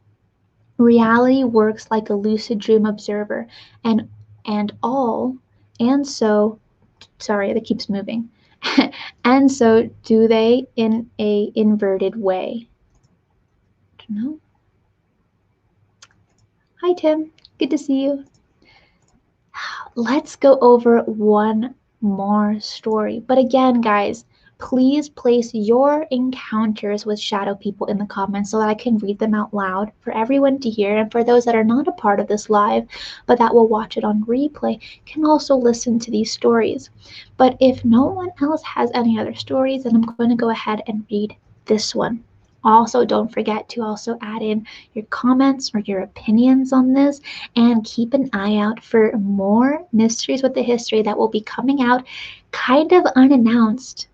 reality works like a lucid dream observer and all and so sorry, that keeps moving. And so do they in a inverted way. I don't know. Hi Tim, good to see you. Let's go over one more story. But again, guys, please place your encounters with shadow people in the comments so that I can read them out loud for everyone to hear. And for those that are not a part of this live, but that will watch it on replay, can also listen to these stories. But if no one else has any other stories, then I'm going to go ahead and read this one. Also, don't forget to also add in your comments or your opinions on this, and keep an eye out for more Mysteries with the History that will be coming out kind of unannounced,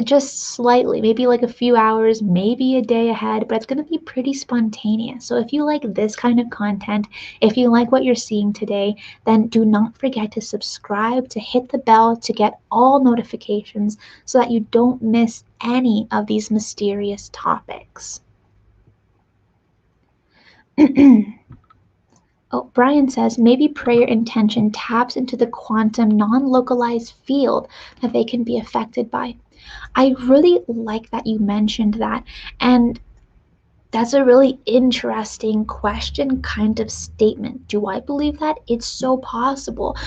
just slightly, maybe like a few hours, maybe a day ahead, but it's going to be pretty spontaneous. So if you like this kind of content, if you like what you're seeing today, then do not forget to subscribe, to hit the bell to get all notifications so that you don't miss any of these mysterious topics. Oh, Brian says maybe prayer intention taps into the quantum non-localized field that they can be affected by. I really like that you mentioned that, and that's a really interesting question, kind of statement. Do I believe that? It's so possible.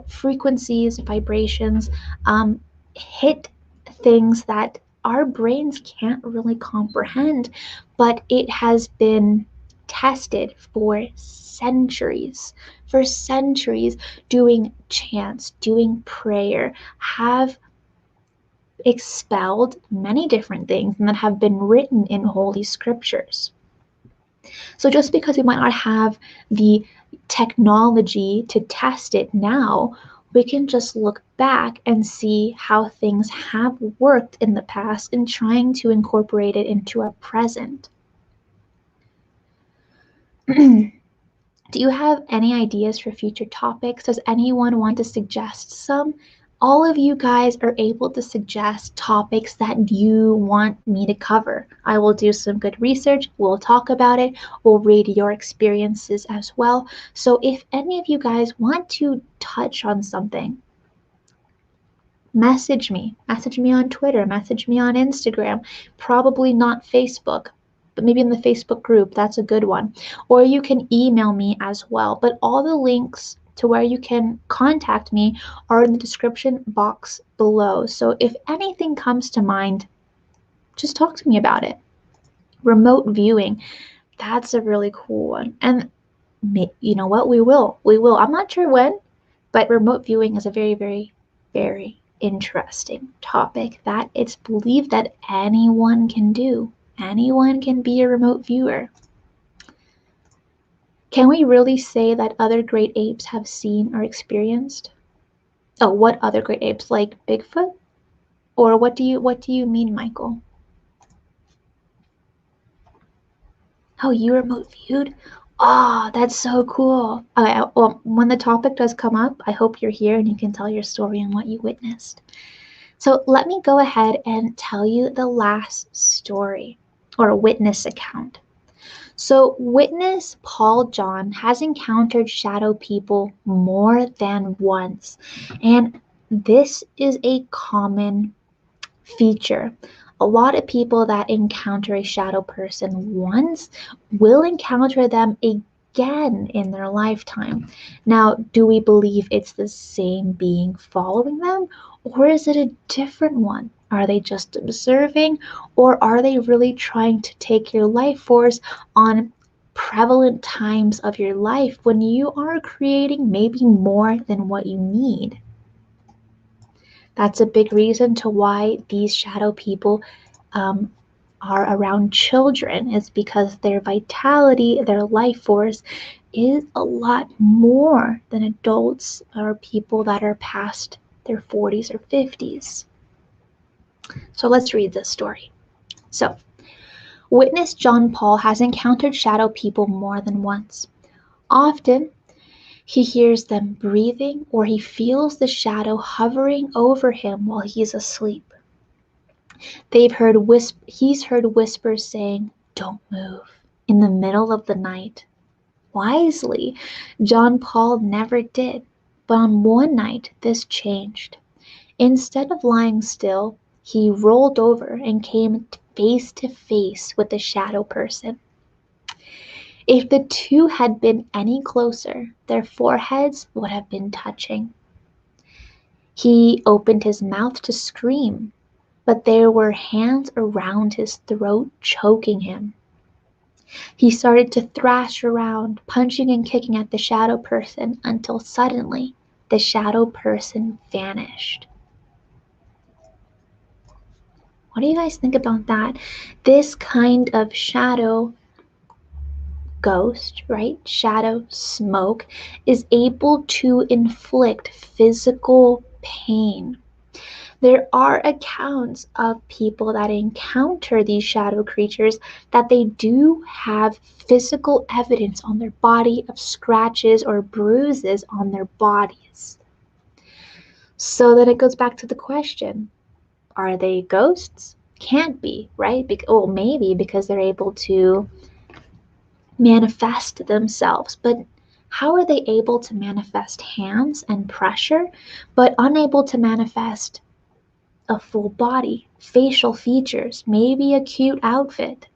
Frequencies, vibrations hit things that our brains can't really comprehend, but it has been tested for centuries. For centuries, doing chants, doing prayer, have expelled many different things and that have been written in holy scriptures. So just because we might not have the technology to test it now, we can just look back and see how things have worked in the past and trying to incorporate it into our present. Do you have any ideas for future topics? Does anyone want to suggest some? All of you guys are able to suggest topics that you want me to cover. I will do some good research. We'll talk about it. We'll read your experiences as well. So if any of you guys want to touch on something, message me. Message me on Twitter. Message me on Instagram. Probably not Facebook, but maybe in the Facebook group, that's a good one. Or you can email me as well. But all the links to where you can contact me are in the description box below. So if anything comes to mind, Just talk to me about it. Remote viewing. That's a really cool one. And you know what? We will. I'm not sure when, but remote viewing is a very, very, very interesting topic that it's believed that anyone can do. Anyone can be a remote viewer. Can we really say that other great apes have seen or experienced? Oh, what other great apes? Like Bigfoot? Or what do you mean, Michael? Oh, you remote viewed? Oh, that's so cool. Okay, well, when the topic does come up, I hope you're here and you can tell your story and what you witnessed. So let me go ahead and tell you the last story or witness account. So witness Paul John has encountered shadow people more than once, and this is a common feature. A lot of people that encounter a shadow person once will encounter them again in their lifetime. Now, do we believe it's the same being following them, or is it a different one? Are they just observing, or are they really trying to take your life force on prevalent times of your life when you are creating maybe more than what you need? That's a big reason to why these shadow people are around children, is because their vitality, their life force is a lot more than adults or people that are past their 40s or 50s. So let's read this story. So, witness John Paul has encountered shadow people more than once. Often, he hears them breathing or he feels the shadow hovering over him while he's asleep. He's heard whispers saying, "Don't move," in the middle of the night. Wisely, John Paul never did, but on one night this changed. Instead of lying still, he rolled over and came face to face with the shadow person. If the two had been any closer, their foreheads would have been touching. He opened his mouth to scream, but there were hands around his throat choking him. He started to thrash around, punching and kicking at the shadow person until suddenly the shadow person vanished. What do you guys think about that? This kind of shadow ghost, right? Shadow smoke is able to inflict physical pain. There are accounts of people that encounter these shadow creatures that they do have physical evidence on their body of scratches or bruises on their bodies. So then it goes back to the question, are they ghosts? Can't be, right? Well, maybe because they're able to manifest themselves, but how are they able to manifest hands and pressure, but unable to manifest a full body, facial features, maybe a cute outfit?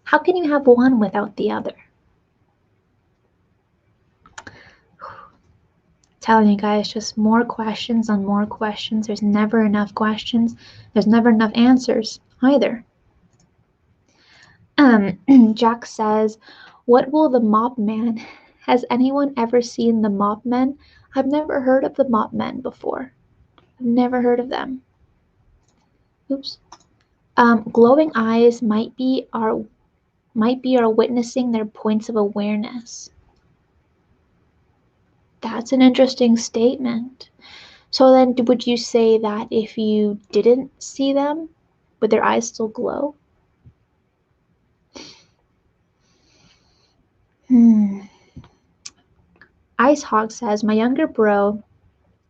How can you have one without the other? Telling you guys, just more questions on more questions. There's never enough questions. There's never enough answers either. Jack says, what will the mop man? Has anyone ever seen the mop men? I've never heard of the mop men before. I've never heard of them. Oops. Glowing eyes might be our witnessing their points of awareness. That's an interesting statement. So then would you say that if you didn't see them, would their eyes still glow? Ice Hog says, my younger bro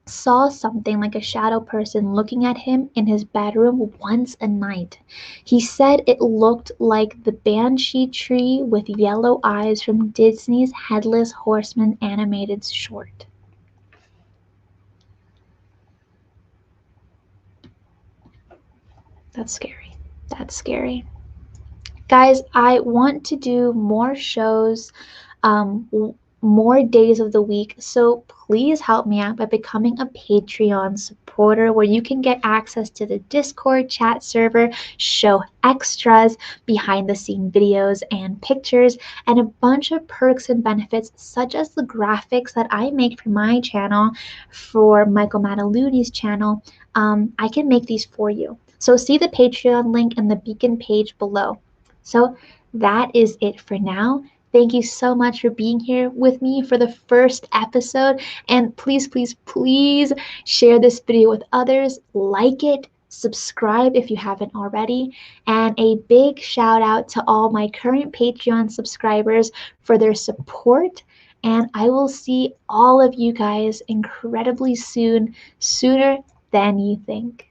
saw something like a shadow person looking at him in his bedroom once a night. He said it looked like the banshee tree with yellow eyes from Disney's Headless Horseman animated short. That's scary. That's scary. Guys, I want to do more shows, more days of the week. So please help me out by becoming a Patreon supporter, where you can get access to the Discord chat server, show extras, behind the scene videos and pictures, and a bunch of perks and benefits, such as the graphics that I make for my channel, for Michael Mataluni's channel. I can make these for you. So see the Patreon link in the beacon page below. So that is it for now. Thank you so much for being here with me for the first episode. And please, please, please share this video with others. Like it, subscribe if you haven't already. And a big shout out to all my current Patreon subscribers for their support. And I will see all of you guys incredibly soon, sooner than you think.